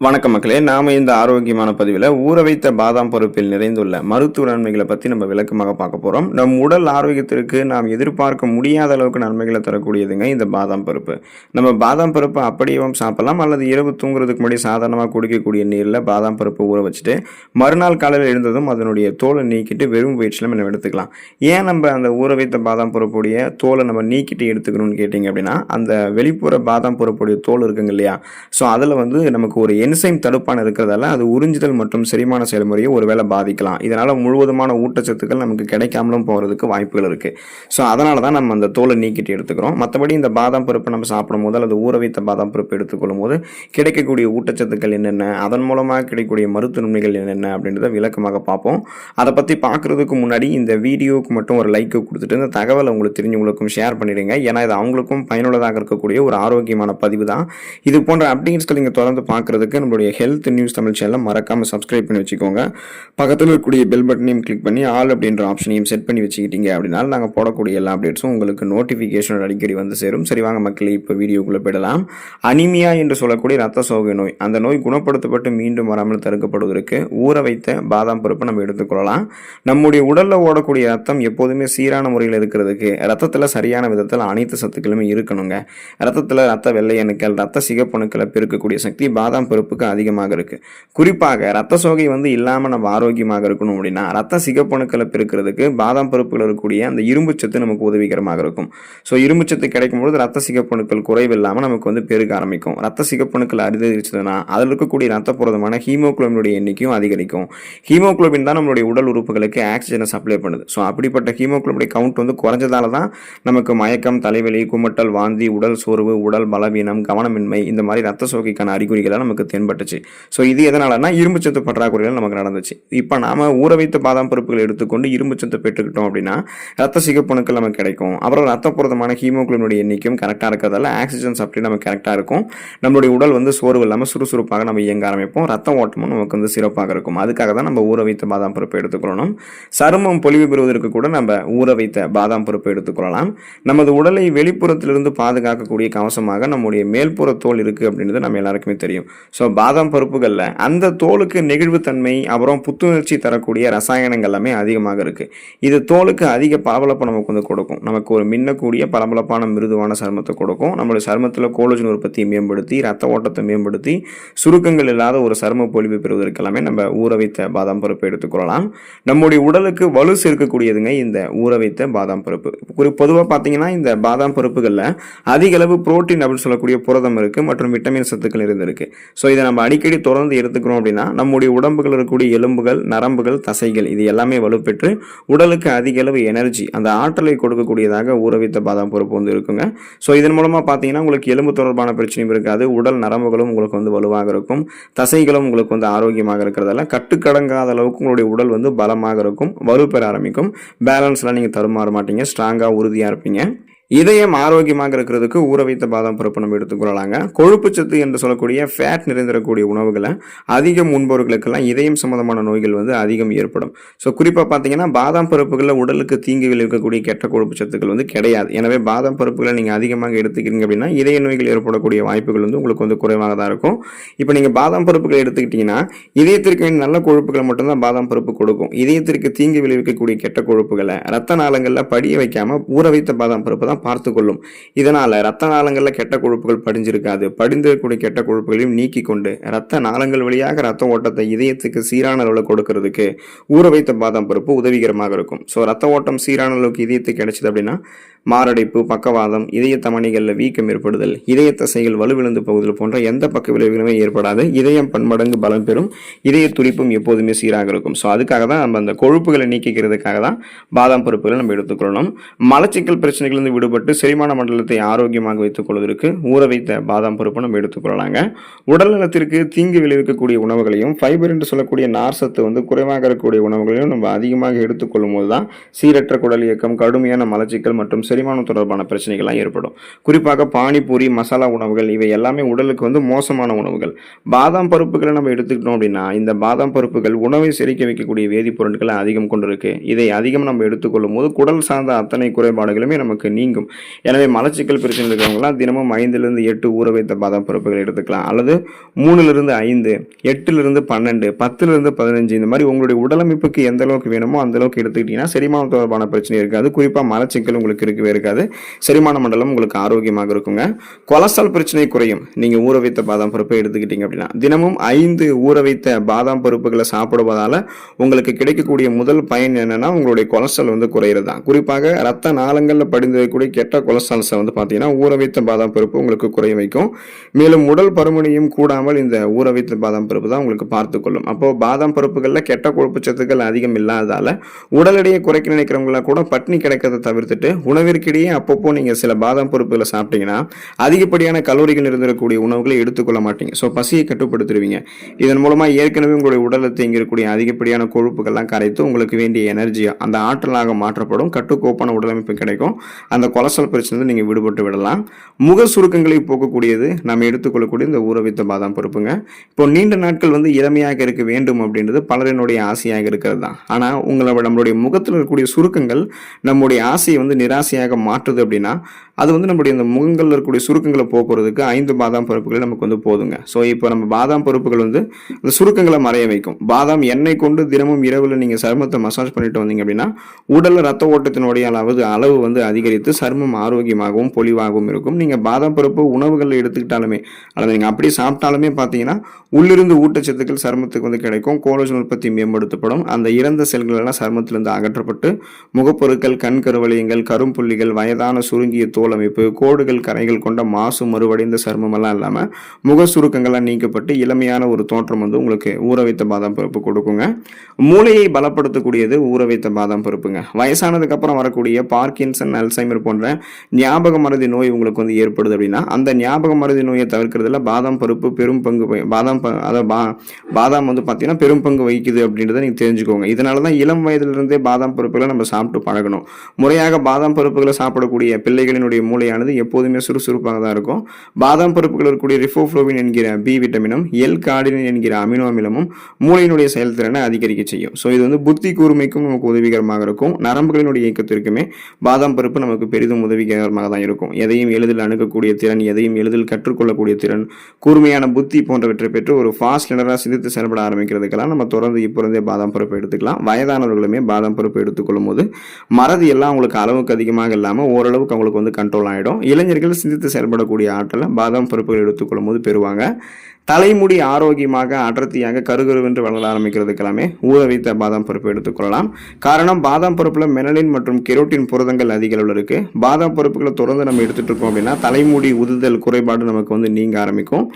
வணக்கம் மக்களே, நாம இந்த ஆரோக்கியமான பதிவில் ஊற வைத்த பாதாம் பருப்பில் நிறைந்துள்ள மருத்துவ நன்மைகளை பற்றி நம்ம விளக்கமாக பார்க்க போகிறோம். நம் உடல் ஆரோக்கியத்திற்கு நாம் எதிர்பார்க்க முடியாத அளவுக்கு நன்மைகளை தரக்கூடியதுங்க இந்த பாதாம் பருப்பு. நம்ம பாதாம் பருப்பை அப்படியேவும் சாப்பிடலாம், அல்லது இரவு தூங்குறதுக்கு முன்னாடி சாதாரணமாக குடிக்கக்கூடிய நீரில் பாதாம் பருப்பு ஊற வச்சுட்டு மறுநாள் காலையில் எழுந்ததும் அதனுடைய தோலை நீக்கிட்டு வெறும் வயிற்றில் நம்ம எடுத்துக்கலாம். ஏன் நம்ம அந்த ஊற வைத்த பாதாம் பருப்புடைய தோலை நம்ம நீக்கிட்டு எடுத்துக்கணும்னு கேட்டிங்க அப்படின்னா, அந்த வெளிப்புற பாதாம் பருப்புடைய தோல் இருக்குங்க இல்லையா, ஸோ அதில் நமக்கு ஒரு என்சைம் தடுப்பான் இருக்கிறதால அது உறிஞ்சுதல் மற்றும் செரிமான செயல்முறையை ஒருவேளை பாதிக்கலாம். இதனால முழுவதுமான ஊட்டச்சத்துக்கள் நமக்கு கிடைக்காமலும் போகிறதுக்கு வாய்ப்புகள் இருக்கு. ஸோ அதனால தான் நம்ம அந்த தோலை நீக்கிட்டு எடுத்துக்கிறோம். மற்றபடி இந்த பாதாம் பருப்பு நம்ம சாப்பிடும் போது அல்லது ஊற வைத்த பாதாம் பருப்பு எடுத்துக்கொள்ளும் போது கிடைக்கக்கூடிய ஊட்டச்சத்துக்கள் என்னென்ன, அதன் மூலமாக கிடைக்கக்கூடிய மருத்துவ நன்மைகள் என்னென்ன அப்படின்றத விளக்கமாக பார்ப்போம். அதை பற்றி பார்க்குறதுக்கு முன்னாடி இந்த வீடியோவுக்கு மட்டும் ஒரு லைக் கொடுத்துட்டு இந்த தகவலை உங்களுக்கு தெரிஞ்சவங்களுக்கும் ஷேர் பண்ணிடுங்க. ஏன்னா இது அவங்களுக்கும் பயனுள்ளதாக இருக்கக்கூடிய ஒரு ஆரோக்கியமான பதிவு தான். இது போன்ற அப்டேட்ஸ்கள் நீங்கள் தொடர்ந்து பார்க்குறதுக்கு நம்மளுடைய ஹெல்த் நியூஸ் தமிழ் சேனலை மறக்காம சப்ஸ்கிரைப் பண்ணி வச்சுக்கோங்க. பக்கத்தில் இருக்கக்கூடிய பெல் பட்டனையும் கிளிக் பண்ணி ஆல் அப்படின்ற ஆப்ஷனையும் செட் பண்ணி வச்சுக்கிட்டீங்க அப்படின்னா நாங்கள் போடக்கூடிய எல்லா அப்டேட்ஸும் உங்களுக்கு நோட்டிஃபிகேஷன் அடிக்கடி வந்து சேரும். சரி வாங்க மக்களே, இப்போ வீடியோக்குள்ளே போயிடலாம். அனிமியா என்று சொல்லக்கூடிய ரத்த சோகை நோய், அந்த நோய் குணப்படுத்தப்பட்டு மீண்டும் வராமல் தடுக்கப்படுவதற்கு ஊற வைத்த பாதாம் பருப்பை நம்ம எடுத்துக்கொள்ளலாம். நம்முடைய உடலில் ஓடக்கூடிய ரத்தம் எப்போதுமே சீரான முறையில் இருக்கிறதுக்கு ரத்தத்தில் சரியான விதத்தில் அனைத்து சத்துக்களுமே இருக்கணுங்க. ரத்தத்தில் ரத்த வெள்ளை அணுக்கள், ரத்த சிகப்பணுக்களை பெருக்கக்கூடிய சக்தி பாதாம் பருப்புக்கு அதிகமாக இருக்கு. குறிப்பாக ரத்த சோகை இல்லாம நம்ம ஆரோக்கியமாக இருக்கணும் அப்படின்னா ரத்த சிகப்பணுக்களை பெருக்கிறதுக்கு பாதாம் பருப்புகள் இருக்கக்கூடிய அந்த இரும்பு சத்து நமக்கு உதவிகரமாக இருக்கும். ஸோ இரும்பு சத்து கிடைக்கும் பொழுது ரத்த சிகப்பணுக்கள் குறைவில்லாமல் நமக்கு பெருக ஆரம்பிக்கும். ரத்த சிகப்பணுக்கள் அதிகரிச்சதுன்னா அதில் இருக்கக்கூடிய ரத்த புரதமான ஹீமோகுளோபினுடைய எண்ணிக்கையும் அதிகரிக்கும். ஹீமோகுளோபின் தான் நம்மளுடைய உடல் உறுப்புகளுக்கு ஆக்சிஜனை சப்ளை பண்ணுது. ஸோ அப்படிப்பட்ட ஹீமோகுளோபினுடைய கவுண்ட் குறைஞ்சதால தான் நமக்கு மயக்கம், தலைவலி, குமட்டல், வாந்தி, உடல் சோர்வு, உடல் பலவீனம், கவனமின்மை இந்த மாதிரி ரத்த சோகைக்கான அறிகுறிகளை நமக்கு தென்பட்டுச்சு. ஸோ இது எதனாலனா இரும்புச்சத்து பற்றாக்குறைகள் நமக்கு நடந்துச்சு. இப்போ நாம ஊற வைத்த பாதாம் பருப்புகளை எடுத்துக்கொண்டு இரும்புச்சத்தை பெற்றுக்கிட்டோம் அப்படின்னா ரத்த சிகப்பணுக்கள் நமக்கு கிடைக்கும். அப்புறம் ரத்த புரதமான ஹீமோகுளோபினுடைய எண்ணிக்கையும் கரெக்டாக இருக்கிறதால ஆக்சிஜன் சப்ளை நமக்கு கரெக்டாக இருக்கும். நம்மளுடைய உடல் சோர்வு இல்லாமல் சுறுசுறுப்பாக நம்ம இயங்க ஆரம்பிப்போம். ரத்த ஓட்டமும் நமக்கு சிறப்பாக இருக்கும். அதுக்காக தான் நம்ம ஊற வைத்த பாதாம் பருப்பை எடுத்துக்கொள்ளணும். சருமம் பொலிவு பெறுவதற்கு கூட நம்ம ஊற வைத்த பாதாம் பருப்பை எடுத்துக்கொள்ளலாம். நமது உடலை வெளிப்புறத்திலிருந்து பாதுகாக்கக்கூடிய கவசமாக நம்முடைய மேல்புற தோல் இருக்கு அப்படின்றது நம்ம எல்லாருக்குமே தெரியும். ஸோ பாதாம் பருப்புகளில் அந்த தோலுக்கு நெகிழ்வுத்தன்மை, அப்புறம் புத்துணர்ச்சி தரக்கூடிய ரசாயனங்கள் எல்லாமே அதிகமாக இருக்கு. இது தோலுக்கு அதிக பளபளப்பை நமக்கு கொடுக்கும். நமக்கு ஒரு மின்னக்கூடிய பளபளப்பான மிருதுவான சருமத்தை கொடுக்கும். நம்மளுடைய சருமத்தில் கோலஜன் உற்பத்தியை மேம்படுத்தி ரத்த ஓட்டத்தை மேம்படுத்தி சுருக்கங்கள் இல்லாத ஒரு சரும பொலிவு பெறுவதற்கு எல்லாமே நம்ம ஊற வைத்த பாதாம் பருப்பை எடுத்துக்கொள்ளலாம். நம்முடைய உடலுக்கு வலு சேர்க்கக்கூடியதுங்க இந்த ஊற வைத்த பாதாம் பருப்பு. பொதுவாக பார்த்தீங்கன்னா இந்த பாதாம் பருப்புகளில் அதிக அளவு புரோட்டீன் அப்படின்னு சொல்லக்கூடிய புரதம் இருக்கு மற்றும் விட்டமின் சத்துக்கள் இருந்திருக்கு. ஸோ இதை நம்ம அடிக்கடி தொடர்ந்து எடுத்துக்கிறோம் அப்படின்னா நம்முடைய உடம்புகள் இருக்கக்கூடிய எலும்புகள், நரம்புகள், தசைகள் இது எல்லாமே வலுப்பெற்று உடலுக்கு அதிக அளவு எனர்ஜி, அந்த ஆற்றலை கொடுக்கக்கூடியதாக ஊற வைத்த பாதாம் பருப்பு இருக்குங்க. ஸோ இதன் மூலமாக பார்த்தீங்கன்னா உங்களுக்கு எலும்பு தொடர்பான பிரச்சனையும் இருக்காது. உடல் நரம்புகளும் உங்களுக்கு வலுவாக இருக்கும். தசைகளும் உங்களுக்கு ஆரோக்கியமாக இருக்கிறதால கட்டுக்கடங்காத அளவுக்கு உங்களுடைய உடல் பலமாக இருக்கும். வலுப்பெற ஆரம்பிக்கும். பேலன்ஸ்லாம் நீங்கள் தருமாற மாட்டீங்க. ஸ்ட்ராங்காக உறுதியாக இருப்பீங்க. இதயம் ஆரோக்கியமாக இருக்கிறதுக்கு ஊற வைத்த பாதாம் பருப்பு நம்ம எடுத்துக்கொள்ளலாங்க. கொழுப்பு சத்து என்று சொல்லக்கூடிய ஃபேட் நிறைந்திருக்கக்கூடிய உணவுகளை அதிகம் உண்பவர்களுக்கெல்லாம் இதயம் சம்பந்தமான நோய்கள் அதிகம் ஏற்படும். ஸோ குறிப்பாக பார்த்தீங்கன்னா பாதாம் பருப்புகளில் உடலுக்கு தீங்கு விளைவிக்கக்கூடிய கெட்ட கொழுப்பு சத்துக்கள் கிடையாது. எனவே பாதாம் பருப்புகளை நீங்கள் அதிகமாக எடுத்துக்கிறீங்க அப்படின்னா இதய நோய்கள் ஏற்படக்கூடிய வாய்ப்புகள் உங்களுக்கு குறைவாக தான் இருக்கும். இப்போ நீங்கள் பாதாம் பருப்புகளை எடுத்துக்கிட்டீங்கன்னா இதயத்திற்கு நல்ல கொழுப்புகளை மட்டும்தான் பாதாம் பருப்பு கொடுக்கும். இதயத்திற்கு தீங்கு விளைவிக்கக்கூடிய கெட்ட கொழுப்புகளை ரத்த நாளங்களில் படிய வைக்காம ஊற வைத்த பாதாம் பருப்பு தான் பார்த்து கொள்ளும். இதனால ரத்த நாளங்கள்ல கெட்ட கொழுப்புகள் படிஞ்சிருக்காது. படிந்திருக்கக்கூடிய கெட்ட கொழுப்புகளையும் நீக்கி கொண்டு ரத்த நாளங்கள் வழியாக ரத்த ஓட்டத்தை இதயத்துக்கு சீரான அளவில் கொடுக்கறதுக்கு ஊற வைத்த பாதாம் பருப்பு உதவிகரமாக இருக்கும். ஸோ ரத்த ஓட்டம் சீரான அளவுக்கு இதயத்துக்கு கிடைச்சது அப்படின்னா மாரடைப்பு, பக்கவாதம், இதய தமனிகளில் வீக்கம் ஏற்படுதல், இதய தசைகள் வலுவிழந்து போகுதல் போன்ற எந்த பக்க விளைவுகளுமே ஏற்படாது. இதயம் பன்மடங்கு பலம் பெறும். இதய துடிப்பும் எப்போதுமே சீராக இருக்கும். ஸோ அதுக்காக தான் நம்ம அந்த கொழுப்புகளை நீக்கிக்கிறதுக்காக தான் பாதாம் பருப்புகளை நம்ம எடுத்துக்கொள்ளணும். மலச்சிக்கல் பிரச்சனைகளிலிருந்து விடுபட்டு செரிமான மண்டலத்தை ஆரோக்கியமாக வைத்துக் கொள்வதற்கு ஊற வைத்த பாதாம் பருப்பு நம்ம எடுத்துக்கொள்ளலாங்க. உடல் நலத்திற்கு தீங்கு விளைவிக்கக்கூடிய உணவுகளையும் ஃபைபர் என்று சொல்லக்கூடிய நார் சத்து குறைவாக இருக்கக்கூடிய உணவுகளையும் நம்ம அதிகமாக எடுத்துக்கொள்ளும் போது தான் சீரற்ற குடல் இயக்கம், கடுமையான மலச்சிக்கல் மற்றும் செரிமானம் தொடர்பான பிரச்சனைகள்லாம் ஏற்படும். குறிப்பாக பானிபூரி, மசாலா உணவுகள் இவை எல்லாமே உடலுக்கு வந்து மோசமான உணவுகள். பாதாம் பருப்புகளை நம்ம எடுத்துக்கிட்டோம் அப்படின்னா, இந்த பாதாம் பருப்புகள் உணவை செரிக்க வைக்கக்கூடிய வேதிப்பொருட்களை அதிகம் கொண்டிருக்கு. இதை அதிகம் நம்ம எடுத்துக்கொள்ளும் போது குடல் சார்ந்த அத்தனை குறைபாடுகளுமே நமக்கு நீங்கும். எனவே மலச்சிக்கல் பிரச்சனை இருக்கிறவங்களாம் தினமும் 5லிருந்து 8 ஊற வைத்த பாதாம் பருப்புகள் எடுத்துக்கலாம். அல்லது 3லிருந்து 5, 8லிருந்து 12, 10லிருந்து 15 இந்த மாதிரி உங்களுடைய உடலமைப்புக்கு எந்த அளவுக்கு வேணுமோ அந்த அளவுக்கு எடுத்துக்கிட்டீங்கன்னா செரிமானம் தொடர்பான பிரச்சனை இருக்காது. குறிப்பாக மலச்சிக்கல் உங்களுக்கு இருக்கவே இருக்காது. செரிமான மண்டலம் உங்களுக்கு ஆரோக்கியமாக இருக்குங்க. கொலஸ்ட்ரால் பிரச்சனை குறையும். நீங்கள் ஊற வைத்த பாதாம் பருப்பை எடுத்துக்கிட்டீங்க அப்படின்னா தினமும் 5 ஊற வைத்த பாதாம் பருப்புகளை சாப்பிடுவதால உங்களுக்கு கிடைக்கக்கூடிய முதல் பயன் என்னன்னா உங்களுடைய கொலஸ்ட்ரால் வந்து குறையிறது தான். குறிப்பாக ரத்த நாளங்களில் படிந்திருக்கக்கூடிய கெட்ட கொலஸ்ட்ரால்ஸை வந்து பார்த்தீங்கன்னா ஊற வைத்த பாதாம் பருப்பு உங்களுக்கு குறைய வைக்கும். மேலும் உடல் பருமனையும் கூடாமல் இந்த ஊற வைத்த பாதாம் பருப்பு தான் உங்களுக்கு பார்த்துக்கொள்ளும். அப்போ பாதாம் பருப்புகளில் கெட்ட கொழுப்பு சத்துக்கள் அதிகம் இல்லாததால உடல் எடையை குறைக்க நினைக்கிறவங்கள கூட பட்னி கிடைக்கிறத தவிர்த்துட்டு உணவிற்கிடையே அப்பப்போ நீங்கள் சில பாதாம் பருப்புகளை சாப்பிட்டீங்கன்னா அதிகப்படியான கலோரிகள் இருந்திருக்கக்கூடிய உணவுகளை எடுத்துக்கொள்ள மாட்டீங்க. ஸோ பசியை கட்டுப்படுத்திடுவீங்க. இதன் மூலமாக ஏற்கனவே உங்களுடைய உடலில் தேங்கியிருக்கக்கூடிய அதிகப்படியான கொழுப்புகள்லாம் கரைத்து உங்களுக்கு வேண்டிய எனர்ஜியாக அந்த ஆற்றலாக மாற்றப்படும். கட்டுக்கோப்பான உடலமைப்பு கிடைக்கும். அந்த கொலஸ்ட்ரால் பிரச்சனை நீங்கள் விடுபட்டு விடலாம். முக சுருக்கங்களை போக்கக்கூடியது நம்ம எடுத்துக்கொள்ளக்கூடிய இந்த ஊற வைத்த பாதாம் பருப்புங்க. இப்போ நீண்ட நாட்கள் வந்து இளமையாக இருக்க வேண்டும் அப்படின்றது பலரினுடைய ஆசையாக இருக்கிறது தான். ஆனால் நம்மளுடைய முகத்தில் இருக்கக்கூடிய சுருக்கங்கள் நம்முடைய ஆசையை வந்து நிராசையாக மாற்றுது அப்படின்னா அது வந்து நம்முடைய இந்த முகங்களில் இருக்கக்கூடிய சுருக்கங்களை போக்குறதுக்கு 5 பாதாம் பருப்புகள் நமக்கு வந்து போதுங்க. ஸோ இப்போ நம்ம பாதாம் பருப்புகள் வந்து அந்த சுருக்கங்களை மறைய வைக்கும். பாதாம் எண்ணெய் கொண்டு தினமும் இரவில் நீங்கள் சருமத்தை மசாஜ் பண்ணிட்டு வந்தீங்க அப்படின்னா உடலில் ரத்த ஓட்டத்தினுடைய அளவு வந்து அதிகரித்து சருமம் ஆரோக்கியமாகவும் பொலிவாகவும் இருக்கும். நீங்கள் பாதாம் பருப்பு உணவுகளில் எடுத்துக்கிட்டாலுமே அல்லது நீங்கள் அப்படி சாப்பிட்டாலுமே பார்த்தீங்கன்னா உள்ளிருந்து ஊட்டச்சத்துக்கள் சருமத்துக்கு வந்து கிடைக்கும். கோலஜன் உற்பத்தி மேம்படுத்தப்படும். அந்த இறந்த செல்கள் எல்லாம் சருமத்திலிருந்து அகற்றப்பட்டு முகப்பொருட்கள், கண் கருவளையங்கள், கரும்புள்ளிகள், வயதான சுருங்கிய தோல் அமைப்பு, கோடுகள், கரைகள் கொண்ட மாசு மறுவடைந்த சருமம் எல்லாம் இல்லாமல் முக சுருக்கங்கள்லாம் நீக்கப்பட்டு இளமையான ஒரு தோற்றம் வந்து உங்களுக்கு ஊற வைத்த பாதாம் பருப்பு கொடுக்குங்க. மூளையை பலப்படுத்தக்கூடியது ஊற வைத்த பாதாம் பருப்புங்க. வயசானதுக்கு அப்புறம் வரக்கூடிய பார்க்கின்சன், அல்சைமர் போன்ற ஞாபக மறதி நோய் உங்களுக்கு வந்து ஏற்படுது அப்படின்னா அந்த ஞாபக மறதி நோயை தவிர்க்கிறதுல பாதாம் பருப்பு பெரும் பங்கு பாதாம் வந்து பார்த்தீங்கன்னா பெரும் பங்கு வகிக்குது அப்படின்றத நீங்கள் தெரிஞ்சுக்கோங்க. இதனால தான் இளம் வயதிலிருந்தே பாதாம் பருப்புகளை நம்ம சாப்பிட்டு பழகணும். முறையாக பாதாம் பருப்புகளை சாப்பிடக்கூடிய பிள்ளைகளினுடைய மூளையானது எப்போதுமே சுறுசுறுப்பாக தான் இருக்கும். பாதாம் பருப்புகள் இருக்கக்கூடிய ரிஃபோஃப்ளோவின் என்கிற பி விட்டமினும் கார்டினின் என்கிற அமினோ அமிலமும் மூளையினுடைய செயல்திறனை அதிகரிக்க செய்யும். ஸோ இது வந்து புத்தி கூர்மைக்கும் நமக்கு உதவிகரமாக இருக்கும். நரம்புகளினுடைய இயக்கத்திற்குமே பாதாம் பருப்பு நமக்கு பெரிதும் உதவிகரமாக தான் இருக்கும். எதையும் எளிதில் அணுகக்கூடிய திறன், எதையும் எளிதில் கற்றுக்கொள்ளக்கூடிய திறன், கூர்மையான புத்தி போன்றவற்றை பெற்று ஒரு ஃபாஸ்ட் லினராக சிந்தித்து செயல்பட ஆரம்பிக்கிறதுக்கெல்லாம் நம்ம தொடர்ந்து இப்போ இருந்தே பாதாம் பருப்பு எடுத்துக்கலாம். வயதானவர்களுமே பாதாம் பருப்பு எடுத்துக்கொள்ளும் போது மறதி எல்லாம் அவங்களுக்கு அளவுக்கு அதிகமாக இல்லாமல் ஓரளவுக்கு அவங்களுக்கு வந்து கண்ட்ரோல் ஆகிடும். இளைஞர்கள் சிந்தித்து செயல்படக்கூடிய ஆற்றலை பாதாம் பருப்புகள் எடுத்துக்கொள்ளும் போது பெறுவாங்க. தலைமுடி ஆரோக்கியமாக அடர்த்தியாக கருகருவென்று வளர ஆரம்பிக்கிறதுக்கெல்லாமே ஊற வைத்த பாதாம் பருப்பு எடுத்துக்கொள்ளலாம். காரணம் பாதாம் பருப்பில் மெலனின் மற்றும் கெரோட்டின் புரதங்கள் அதிக அளவில் இருக்குது. பாதாம் பருப்புகளை தொடர்ந்து நம்ம எடுத்துகிட்டு இருக்கோம் அப்படின்னா தலைமுடி உதுதல் குறைபாடு நமக்கு வந்து நீங்க ஆரம்பிக்கும்.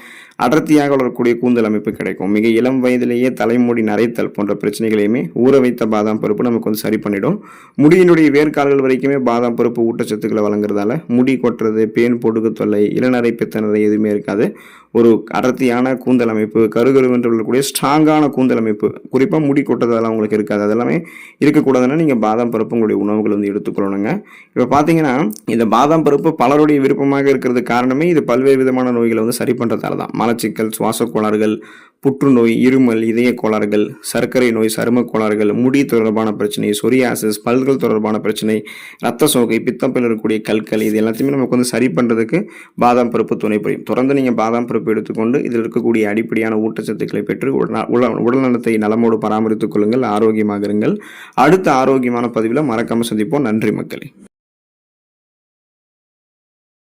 அடர்த்தியாக வளரக்கூடிய கூந்தல் அமைப்பு கிடைக்கும். மிக இளம் வயதிலேயே தலைமுடி நரைத்தல் போன்ற பிரச்சனைகளையுமே ஊற வைத்த பாதாம் பருப்பு நமக்கு வந்து சரி பண்ணிடும். முடியினுடைய வேர்க்கால்கள் வரைக்குமே பாதாம் பருப்பு ஊட்டச்சத்துக்களை வழங்குறதால முடி கொட்டுறது, பேன் பொடுகு தொல்லை, இளநரை பித்தநரை எதுவுமே இருக்காது. ஒரு அடர்த்தியான கூந்தல் அமைப்பு, கருகருவென்று உள்ளக்கூடிய ஸ்ட்ராங்கான கூந்தல் அமைப்பு, குறிப்பாக முடி கொட்டதெல்லாம் உங்களுக்கு இருக்காது. அதெல்லாமே இருக்கக்கூடாதுன்னா நீங்கள் பாதாம் பருப்பு உங்களுடைய உணவுகள் வந்து எடுத்துக்கொள்ளணுங்க. இப்போ பார்த்தீங்கன்னா இந்த பாதாம் பருப்பு பலருடைய விருப்பமாக இருக்கிறது காரணமே இது பல்வேறு விதமான நோய்களை வந்து சரி பண்ணுறதால தான். மலச்சிக்கல், சுவாச கோளாறுகள், புற்றுநோய், இருமல், இதய கோளாறுகள், சர்க்கரை நோய், சரும கோளாறுகள், முடி தொடர்பான பிரச்சனை, சொரியாசிஸ், பல்கள் தொடர்பான பிரச்சனை, ரத்த சோகை, பித்தப்பையில் இருக்கக்கூடிய கற்கள், இது எல்லாத்தையுமே நமக்கு வந்து சரி பண்ணுறதுக்கு பாதாம் பருப்பு துணை புரியும். தொடர்ந்து நீங்கள் பாதாம் பருப்பு எடுத்துக்கொண்டு இதில் இருக்கக்கூடிய அடிப்படையான ஊட்டச்சத்துக்களை பெற்று உடல்நலத்தை நலமோடு பராமரித்துக் கொள்ளுங்கள். ஆரோக்கியமாக இருங்கள். அடுத்த ஆரோக்கியமான பதிவில் மறக்காமல் சந்திப்போம். நன்றி மக்களே.